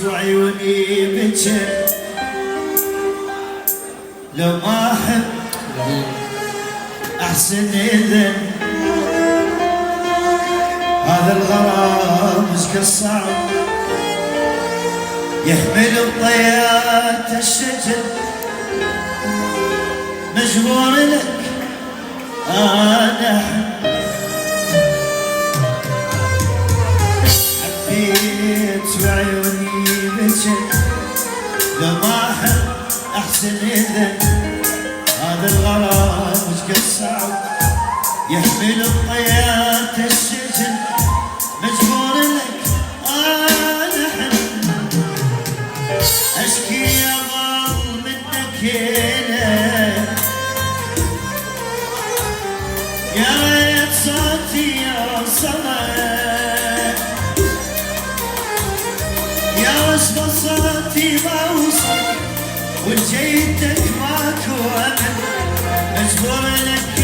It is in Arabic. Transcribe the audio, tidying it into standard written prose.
وعيوني بجت لو ما احب احسن اذا هذا الغرام مش صعب يحمل بطيات الشجر مجبور لك انا حبيت وعيوني بجت لو ما احب احسن اذا هذا الغرام مش صعب يحمل بطيات الشجر مجبور لك انا احب اشكي يا ظل منك هنا يا ريت صوتي يوصلك يا وصف صوتي ما وصل وجيتك ماكو امل مجبور لك